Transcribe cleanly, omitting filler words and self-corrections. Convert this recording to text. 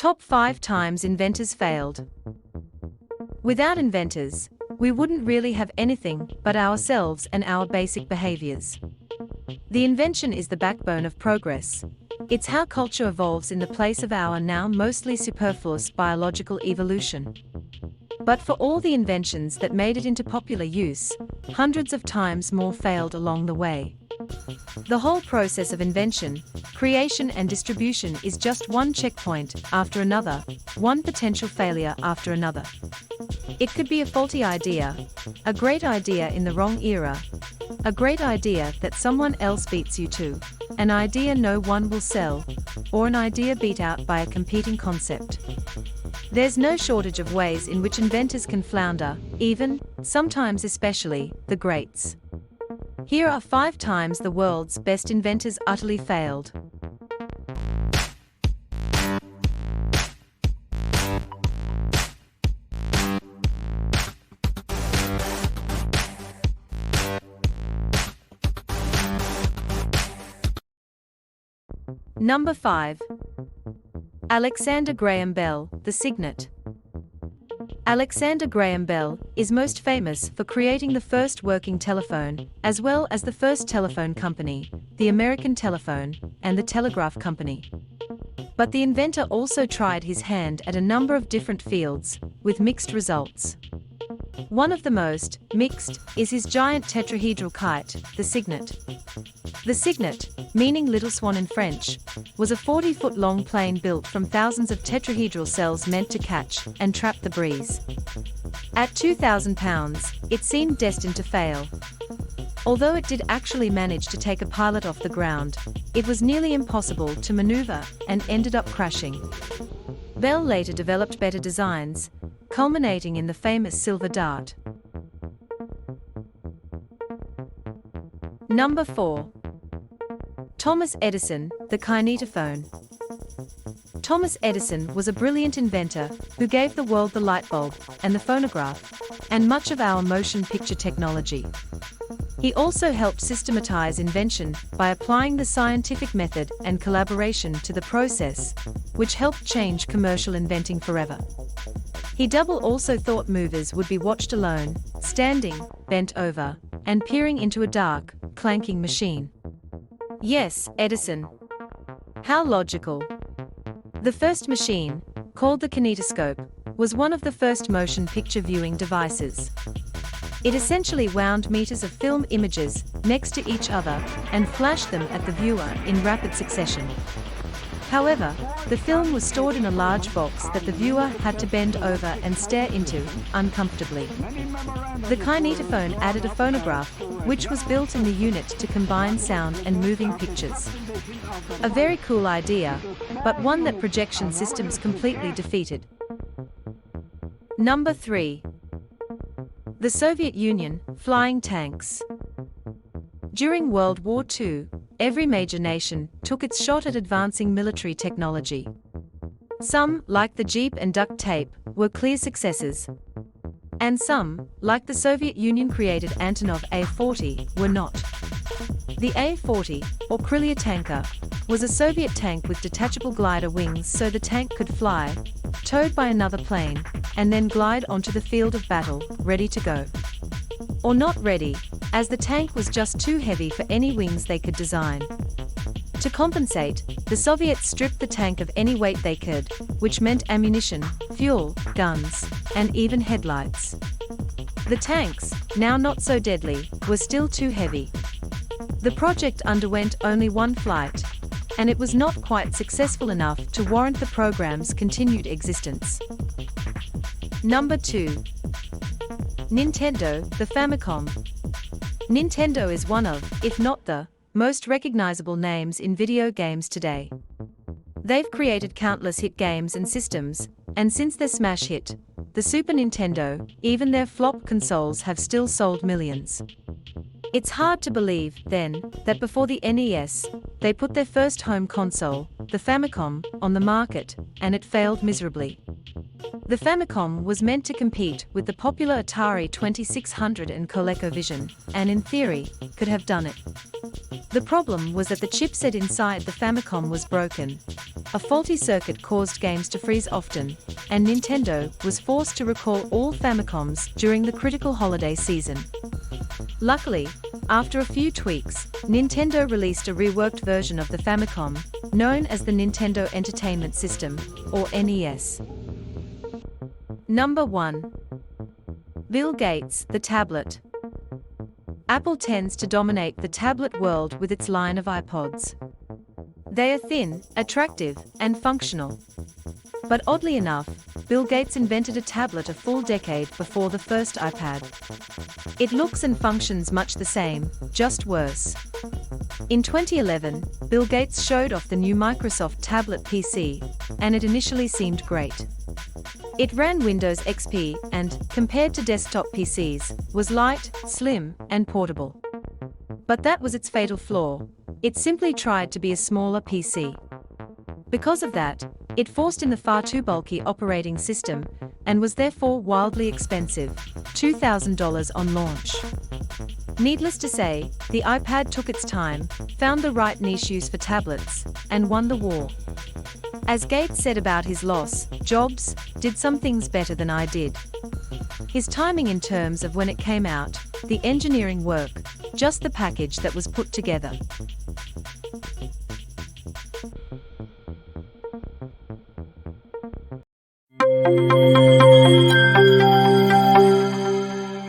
Top 5 times inventors failed. Without inventors, we wouldn't really have anything but ourselves and our basic behaviors. The invention is the backbone of progress. It's how culture evolves in the place of our now mostly superfluous biological evolution. But for all the inventions that made it into popular use, hundreds of times more failed along the way. The whole process of invention, creation and distribution is just one checkpoint after another, one potential failure after another. It could be a faulty idea, a great idea in the wrong era, a great idea that someone else beats you to, an idea no one will sell, or an idea beat out by a competing concept. There's no shortage of ways in which inventors can flounder, even, sometimes especially, the greats. Here are 5 times the world's best inventors utterly failed. Number 5. Alexander Graham Bell, the Signet. Alexander Graham Bell is most famous for creating the first working telephone, as well as the first telephone company, the American Telephone, and the Telegraph Company. But the inventor also tried his hand at a number of different fields, with mixed results. One of the most mixed is his giant tetrahedral kite, the Signet. The Signet, meaning little swan in French, was a 40-foot-long plane built from thousands of tetrahedral cells meant to catch and trap the breeze. At 2,000 pounds, it seemed destined to fail. Although it did actually manage to take a pilot off the ground, it was nearly impossible to maneuver and ended up crashing. Bell later developed better designs, culminating in the famous silver dart. Number 4. Thomas Edison, the Kinetophone. Thomas Edison was a brilliant inventor who gave the world the light bulb and the phonograph, and much of our motion picture technology. He also helped systematize invention by applying the scientific method and collaboration to the process, which helped change commercial inventing forever. He also thought movers would be watched alone, standing, bent over, and peering into a dark, clanking machine. Yes, Edison. How logical. The first machine, called the kinetoscope, was one of the first motion picture viewing devices. It essentially wound meters of film images next to each other and flashed them at the viewer in rapid succession. However, the film was stored in a large box that the viewer had to bend over and stare into, uncomfortably. The kinetophone added a phonograph, which was built in the unit to combine sound and moving pictures. A very cool idea, but one that projection systems completely defeated. Number 3. The Soviet Union, flying tanks. During World War II, every major nation took its shot at advancing military technology. Some, like the Jeep and duct tape, were clear successes. And some, like the Soviet Union-created Antonov A-40, were not. The A-40, or Krylia tanker, was a Soviet tank with detachable glider wings so the tank could fly, towed by another plane, and then glide onto the field of battle, ready to go. Or not ready, as the tank was just too heavy for any wings they could design. To compensate, the Soviets stripped the tank of any weight they could, which meant ammunition, fuel, guns, and even headlights. The tanks, now not so deadly, were still too heavy. The project underwent only one flight, and it was not quite successful enough to warrant the program's continued existence. Number 2. Nintendo, the Famicom. Nintendo is one of, if not the, most recognizable names in video games today. They've created countless hit games and systems, and since their smash hit, the Super Nintendo, even their flop consoles have still sold millions. It's hard to believe, then, that before the NES, they put their first home console, the Famicom, on the market, and it failed miserably. The Famicom was meant to compete with the popular Atari 2600 and ColecoVision, and in theory, could have done it. The problem was that the chipset inside the Famicom was broken. A faulty circuit caused games to freeze often, and Nintendo was forced to recall all Famicoms during the critical holiday season. Luckily, after a few tweaks, Nintendo released a reworked version of the Famicom, known as the Nintendo Entertainment System, or NES. Number 1. Bill Gates, the tablet. Apple tends to dominate the tablet world with its line of iPods. They are thin, attractive, and functional. But oddly enough, Bill Gates invented a tablet a full decade before the first iPad. It looks and functions much the same, just worse. In 2011, Bill Gates showed off the new Microsoft tablet PC, and it initially seemed great. It ran Windows XP and, compared to desktop PCs, was light, slim, and portable. But that was its fatal flaw. It simply tried to be a smaller PC. Because of that, it forced in the far too bulky operating system, and was therefore wildly expensive, $2,000 on launch. Needless to say, the iPad took its time, found the right niche use for tablets, and won the war. As Gates said about his loss, Jobs did some things better than I did. His timing in terms of when it came out, the engineering work, just the package that was put together.